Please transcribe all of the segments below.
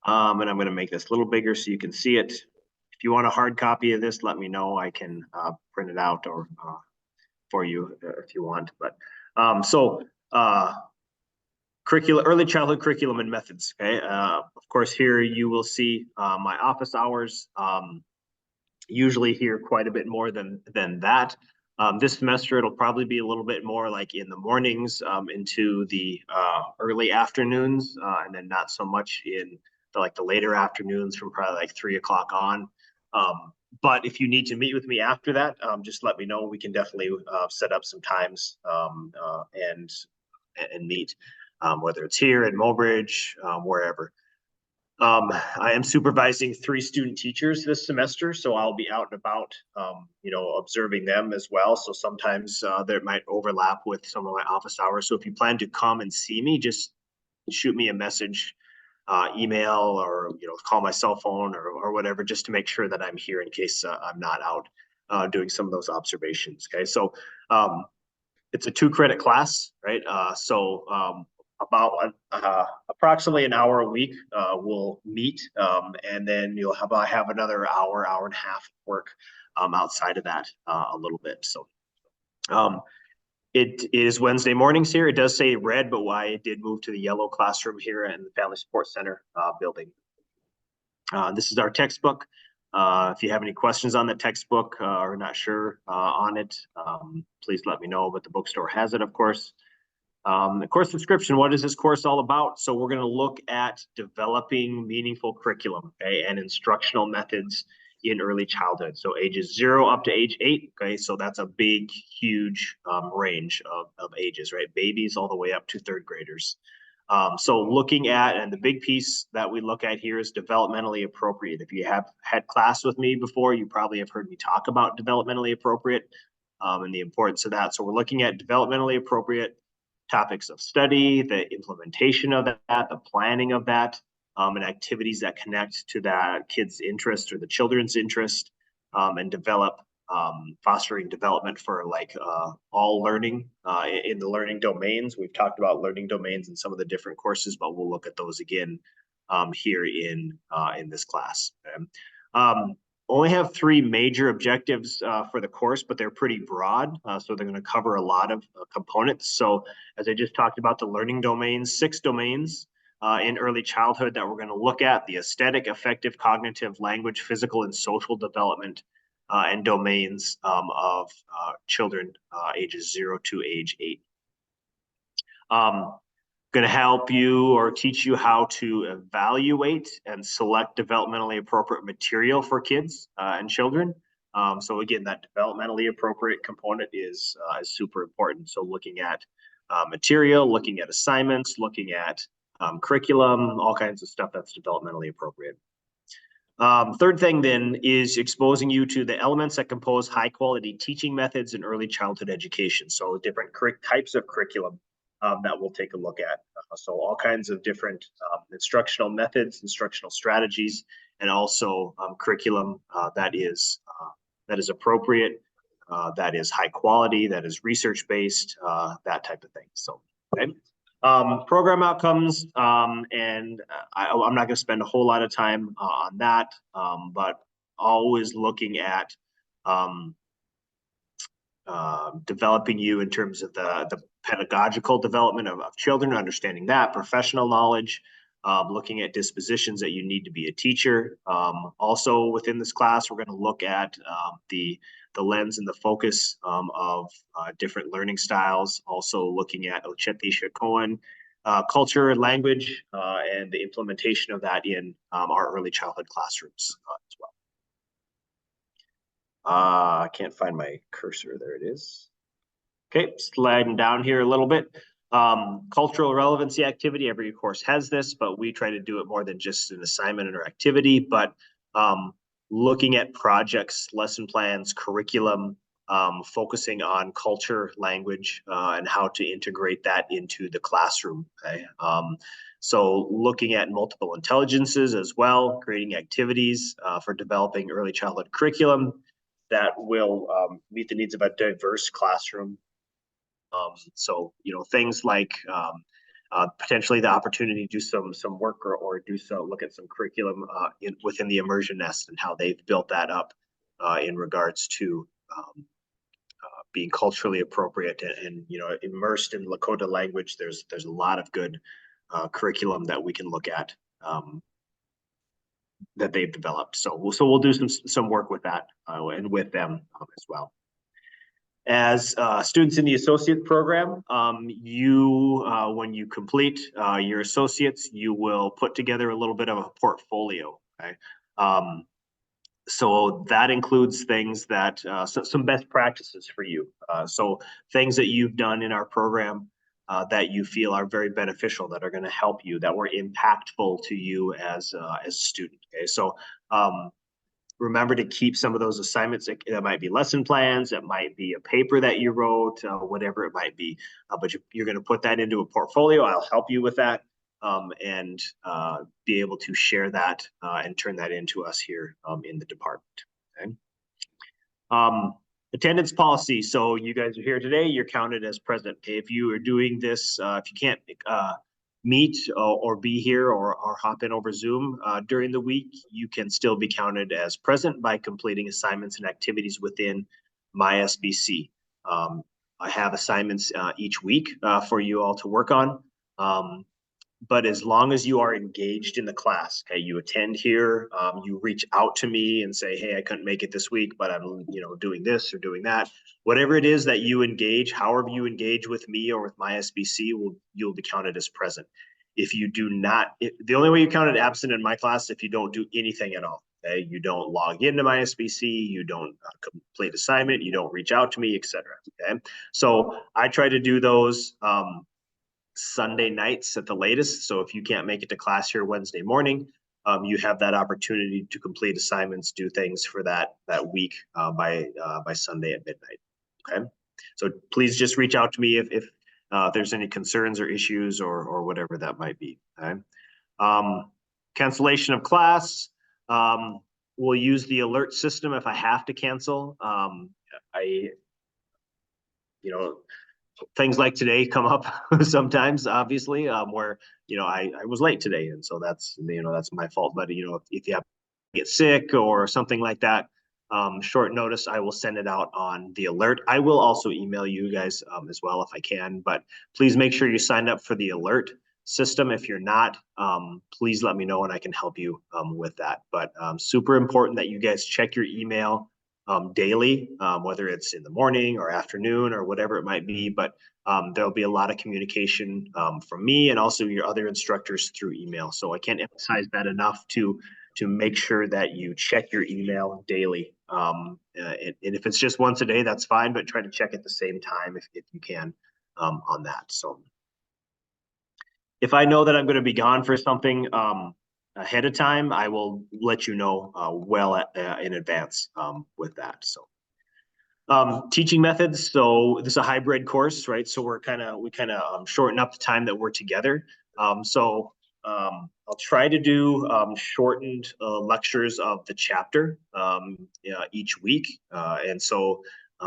And I'm going to make this a little bigger so you can see it. If you want a hard copy of this, let me know. I can print it out or for you if you want. But early childhood curriculum and methods. Okay. Of course, here you will see my office hours. Usually here quite a bit more than that. This semester, it'll probably be a little bit more like in the mornings into the early afternoons, and then not so much in the later afternoons from probably like 3 o'clock on. But if you need to meet with me after that, just let me know. We can definitely set up some times and meet, whether it's here in Mobridge, wherever. I am supervising 3 student teachers this semester, so I'll be out and about, observing them as well. So sometimes there might overlap with some of my office hours. So if you plan to come and see me, just shoot me a message, email, or call my cell phone or whatever, just to make sure that I'm here in case I'm not out doing some of those observations. Okay, so it's a 2-credit class, right? About approximately an hour a week we'll meet, and then you'll have another hour and a half of work outside of that a little bit. So it is Wednesday mornings here. It does say red, but I did move to the yellow classroom here in the Family Support Center building. This is our textbook. If you have any questions on the textbook or not sure on it, please let me know, but the bookstore has it, of course. The course description, what is this course all about? So we're going to look at developing meaningful curriculum, okay, and instructional methods in early childhood. So ages 0 up to age 8, okay, so that's a big, huge range of ages, right? Babies all the way up to 3rd graders. So looking at, and the big piece that we look at here is developmentally appropriate. If you have had class with me before, you probably have heard me talk about developmentally appropriate and the importance of that. So we're looking at developmentally appropriate topics of study, the implementation of that, the planning of that, and activities that connect to that kid's interest or the children's interest, and develop fostering development for all learning in the learning domains. We've talked about learning domains in some of the different courses, but we'll look at those again here in this class. Okay? Only have 3 major objectives for the course, but they're pretty broad. So they're going to cover a lot of components. So as I just talked about, the learning domains, 6 domains in early childhood that we're going to look at: the aesthetic, affective, cognitive, language, physical, and social development and domains of children ages 0 to age 8. Going to help you or teach you how to evaluate and select developmentally appropriate material for kids and children. So again, that developmentally appropriate component is super important. So looking at material, looking at assignments, looking at curriculum, all kinds of stuff that's developmentally appropriate. Third thing then is exposing you to the elements that compose high quality teaching methods in early childhood education. So different types of curriculum that we'll take a look at. So all kinds of different instructional methods, instructional strategies, and also curriculum that is appropriate, that is high quality, that is research-based, that type of thing. So, okay. Program outcomes, and I'm not going to spend a whole lot of time on that, but always looking at developing you in terms of the pedagogical development of children, understanding that, professional knowledge, looking at dispositions that you need to be a teacher. Also within this class, we're going to look at the lens and the focus of different learning styles, also looking at Cohen culture and language and the implementation of that in our early childhood classrooms as well. I can't find my cursor. There it is. Okay, sliding down here a little bit. Cultural relevancy activity, every course has this, but we try to do it more than just an assignment or activity, but looking at projects, lesson plans, curriculum, focusing on culture, language, and how to integrate that into the classroom. Okay? So looking at multiple intelligences as well, creating activities for developing early childhood curriculum that will meet the needs of a diverse classroom. So, things like potentially the opportunity to do some work or look at some curriculum within the immersion nest and how they've built that up in regards to being culturally appropriate and immersed in Lakota language. There's a lot of good curriculum that we can look at that they've developed. So we'll do some work with that and with them as well. As students in the associate program, when you complete your associates, you will put together a little bit of a portfolio. Okay, so that includes things that some best practices for you. So things that you've done in our program that you feel are very beneficial, that are going to help you, that were impactful to you as a student. Okay, so remember to keep some of those assignments. That might be lesson plans, that might be a paper that you wrote, whatever it might be. But you're going to put that into a portfolio. I'll help you with that and be able to share that and turn that into us here in the department. Okay. Attendance policy. So you guys are here today, you're counted as present. Okay. If you are doing this, if you can't meet or be here or hop in over Zoom during the week, you can still be counted as present by completing assignments and activities within MySBC. I have assignments each week for you all to work on. But as long as you are engaged in the class, okay, you attend here, you reach out to me and say, hey, I couldn't make it this week, but I'm doing this or doing that. Whatever it is that you engage, however you engage with me or with MySBC, you'll be counted as present. If you do not, the only way you counted absent in my class, if you don't do anything at all. Okay, you don't log into MySBC, you don't complete assignment, you don't reach out to me, etc. Okay, so I try to do those Sunday nights at the latest. So if you can't make it to class here Wednesday morning, you have that opportunity to complete assignments, do things for that week by Sunday at midnight. Okay, so please just reach out to me if there's any concerns or issues or whatever that might be. Okay, cancellation of class. We'll use the alert system if I have to cancel. Things like today come up sometimes, obviously, where I was late today, and so that's my fault. But if you have to get sick or something like that, short notice, I will send it out on the alert. I will also email you guys as well if I can, but please make sure you sign up for the alert system. If you're not, please let me know and I can help you with that. But super important that you guys check your email daily, whether it's in the morning or afternoon or whatever it might be. But there'll be a lot of communication from me and also your other instructors through email. So I can't emphasize that enough to make sure that you check your email daily. And if it's just once a day, that's fine, but try to check at the same time if you can on that. So if I know that I'm going to be gone for something ahead of time, I will let you know in advance with that. So teaching methods. So this is a hybrid course, right? So we kind of shorten up the time that we're together. I'll try to do shortened lectures of the chapter each week. And so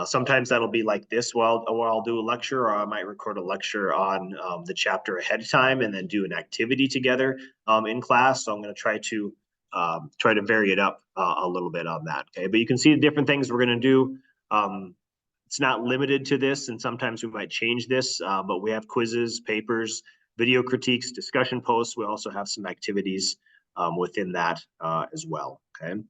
sometimes that'll be like this, where I'll do a lecture, or I might record a lecture on the chapter ahead of time and then do an activity together in class. So I'm going to try to vary it up a little bit on that. Okay, but you can see the different things we're going to do. It's not limited to this, and sometimes we might change this, but we have quizzes, papers, video critiques, discussion posts. We also have some activities within that as well. Okay.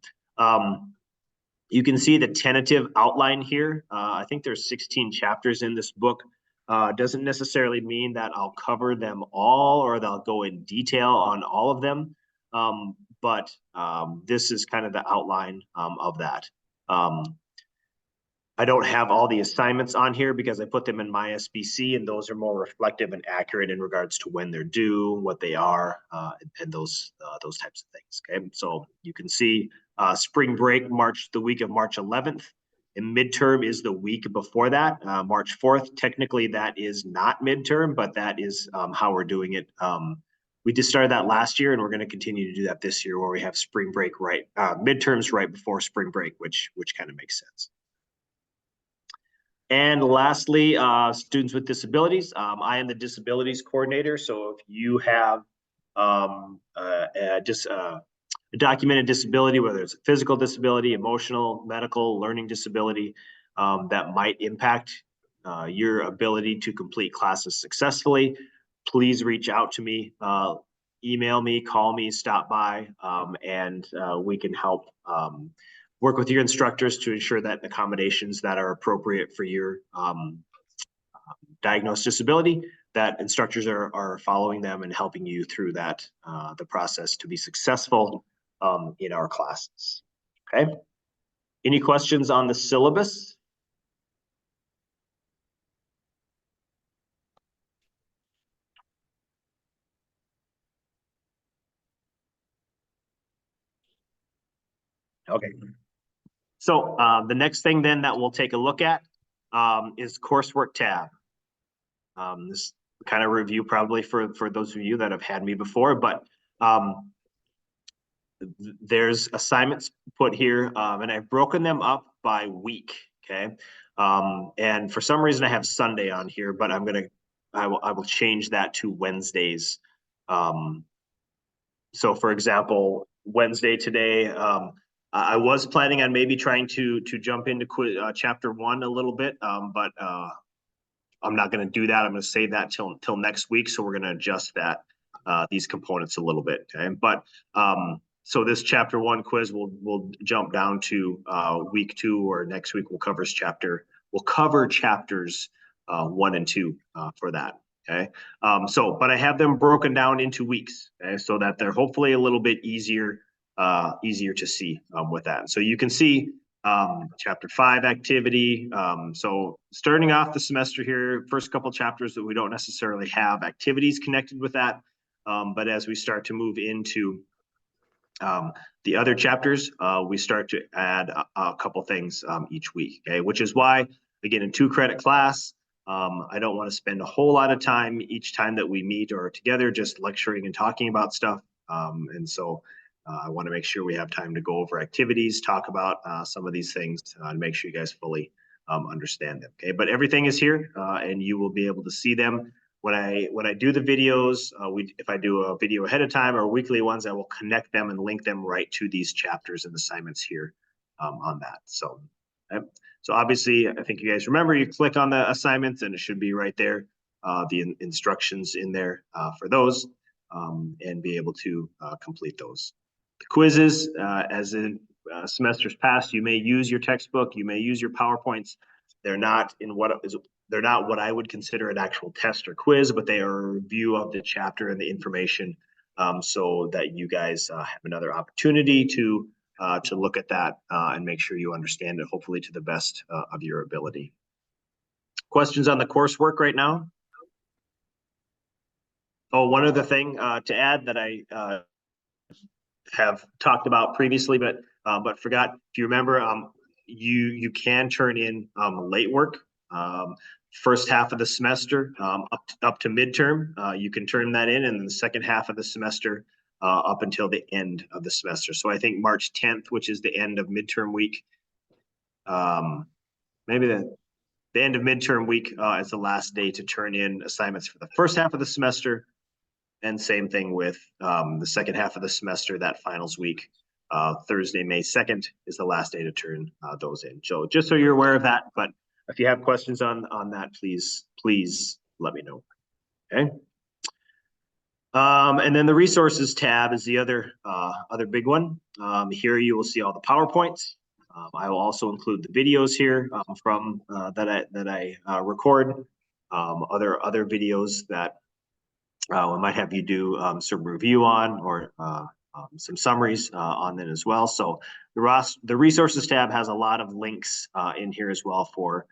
You can see the tentative outline here. I think there's 16 chapters in this book. Doesn't necessarily mean that I'll cover them all or that I'll go in detail on all of them. But this is kind of the outline of that. I don't have all the assignments on here because I put them in MySBC, and those are more reflective and accurate in regards to when they're due, what they are, and those types of things. Okay, so you can see spring break, the week of March 11th, and midterm is the week before that, March 4th. Technically, that is not midterm, but that is how we're doing it. We just started that last year, and we're going to continue to do that this year, where we have spring break midterms right before spring break, which kind of makes sense. And lastly, students with disabilities. I am the disabilities coordinator. So if you have just a documented disability, whether it's a physical disability, emotional, medical, learning disability, that might impact your ability to complete classes successfully, please reach out to me, email me, call me, stop by, and we can help work with your instructors to ensure that accommodations that are appropriate for your diagnosed disability, that instructors are following them and helping you through that, the process to be successful in our classes. Okay. Any questions on the syllabus? Okay. So the next thing then that we'll take a look at is coursework tab. This kind of review probably for those of you that have had me before, but there's assignments put here, and I've broken them up by week. Okay. And for some reason I have Sunday on here, but I will change that to Wednesdays. So for example, Wednesday today, I was planning on maybe trying to jump into chapter 1 a little bit, but I'm not going to do that. I'm going to save that till next week. So we're going to adjust that these components a little bit. Okay, but so this chapter 1 quiz will jump down to week 2, or next week we'll cover chapters 1 and 2 for that. Okay, but I have them broken down into weeks, okay, so that they're hopefully a little bit easier to see with that. So you can see chapter 5 activity. So starting off the semester here, first couple chapters that we don't necessarily have activities connected with that, but as we start to move into the other chapters, we start to add a couple things each week, okay? Which is why, again, in 2-credit class, I don't want to spend a whole lot of time each time that we meet or together just lecturing and talking about stuff. And so I want to make sure we have time to go over activities, talk about some of these things, and make sure you guys fully understand them, okay? But everything is here, and you will be able to see them. When I do the videos, if I do a video ahead of time or weekly ones, I will connect them and link them right to these chapters and assignments here on that. So, okay. So obviously, I think you guys remember, you click on the assignments and it should be right there, the instructions in there for those, and be able to complete those. The quizzes, as in semesters past, you may use your textbook, you may use your PowerPoints. They're not what I would consider an actual test or quiz, but they are a review of the chapter and the information, so that you guys have another opportunity to look at that and make sure you understand it, hopefully to the best of your ability. Questions on the coursework right now? Oh, one other thing to add that I have talked about previously, but forgot. If you remember, you can turn in late work. First half of the semester up to midterm, you can turn that in, and then the second half of the semester up until the end of the semester. So I think March 10th, which is the end of midterm week, maybe the end of midterm week is the last day to turn in assignments for the first half of the semester. And same thing with the second half of the semester, that finals week. Thursday, May 2nd is the last day to turn those in. So just so you're aware of that, but if you have questions on that, please let me know. Okay. And then the resources tab is the other big one. Here you will see all the PowerPoints. I will also include the videos here from that I record. Other videos that we might have you do some review on, or some summaries on it as well. So the resources tab has a lot of links in here as well for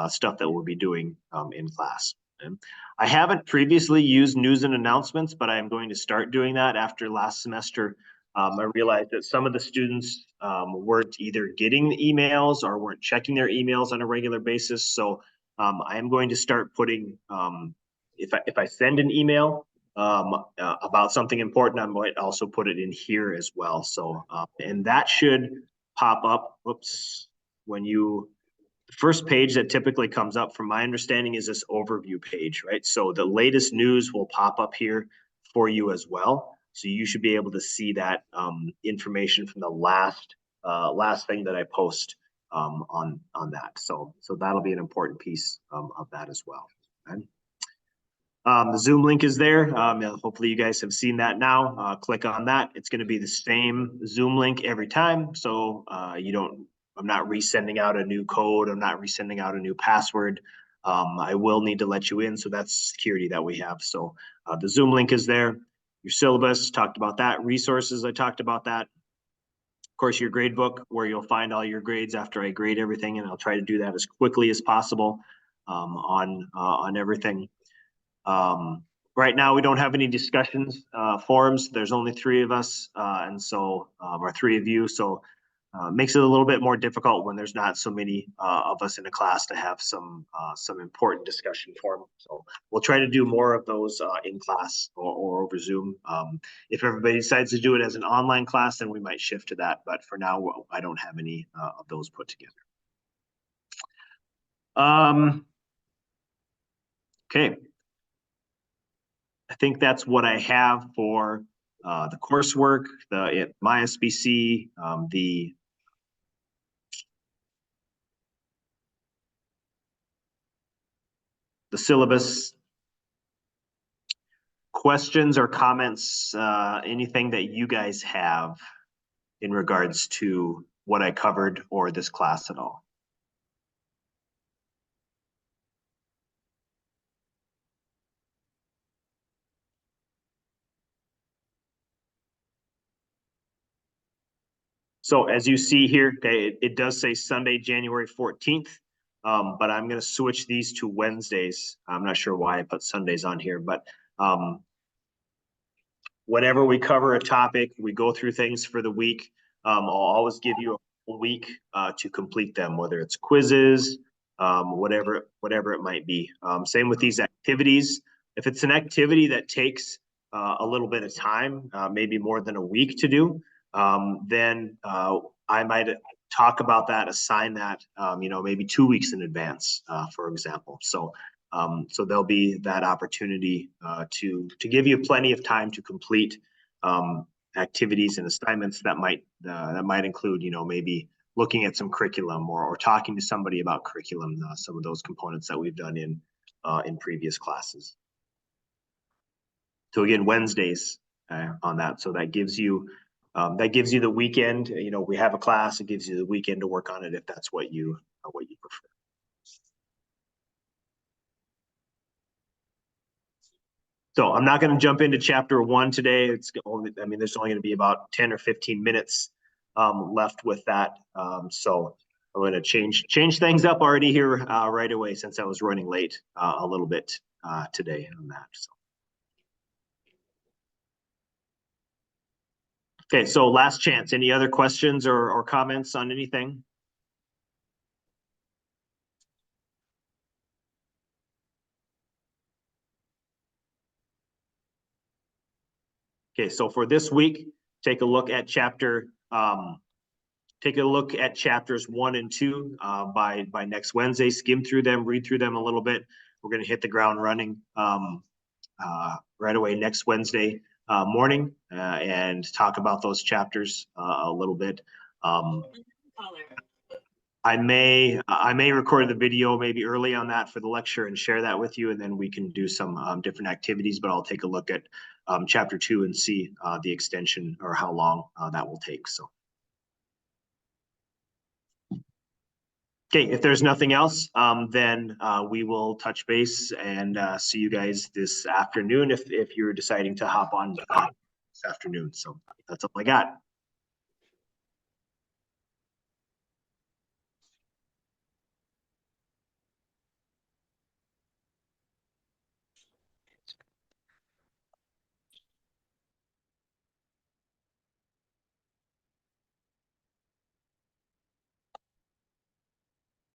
stuff that we'll be doing in class. Okay. I haven't previously used news and announcements, but I am going to start doing that after last semester. I realized that some of the students weren't either getting the emails or weren't checking their emails on a regular basis. So I am going to start putting, if I send an email about something important, I might also put it in here as well. So and that should pop up. Whoops, when you The first page that typically comes up, from my understanding, is this overview page, right? So the latest news will pop up here for you as well. So you should be able to see that information from the last thing that I post on that. So that'll be an important piece of that as well. Okay? The Zoom link is there. Hopefully you guys have seen that now. Click on that. It's going to be the same Zoom link every time. So I'm not resending out a new code. I'm not resending out a new password. I will need to let you in. So that's security that we have. So the Zoom link is there. Your syllabus, talked about that. Resources, I talked about that. Of course, your grade book, where you'll find all your grades after I grade everything. And I'll try to do that as quickly as possible on everything. Right now, we don't have any discussions forums. There's only 3 of us, and so or 3 of you. So makes it a little bit more difficult when there's not so many of us in a class to have some important discussion forum. So we'll try to do more of those in class or over Zoom. If everybody decides to do it as an online class, then we might shift to that. But for now, I don't have any of those put together. Okay. I think that's what I have for the coursework, my SBC, the syllabus. Questions or comments, anything that you guys have in regards to what I covered or this class at all? So as you see here, okay, it does say Sunday, January 14th, but I'm going to switch these to Wednesdays. I'm not sure why I put Sundays on here, but whenever we cover a topic, we go through things for the week. I'll always give you a week to complete them, whether it's quizzes, whatever it might be. Same with these activities. If it's an activity that takes a little bit of time, maybe more than a week to do, then I might talk about that, assign that, maybe 2 weeks in advance, for example. So there'll be that opportunity to give you plenty of time to complete activities and assignments that might include, maybe looking at some curriculum or talking to somebody about curriculum, some of those components that we've done in previous classes. So again, Wednesdays on that. So that gives you the weekend. We have a class. It gives you the weekend to work on it if that's what you prefer. So I'm not going to jump into chapter 1 today. There's only going to be about 10 or 15 minutes left with that. So I'm going to change things up already here right away, since I was running late a little bit today on that. So. Okay, so last chance. Any other questions or comments on anything? Okay, so for this week, take a look at chapters 1 and 2 by next Wednesday. Skim through them, read through them a little bit. We're going to hit the ground running right away next Wednesday morning and talk about those chapters a little bit. I may record the video maybe early on that for the lecture and share that with you, and then we can do some different activities, but I'll take a look at chapter 2 and see the extension or how long that will take. So. Okay, if there's nothing else, then we will touch base and see you guys this afternoon if you're deciding to hop on this afternoon. So that's all I got.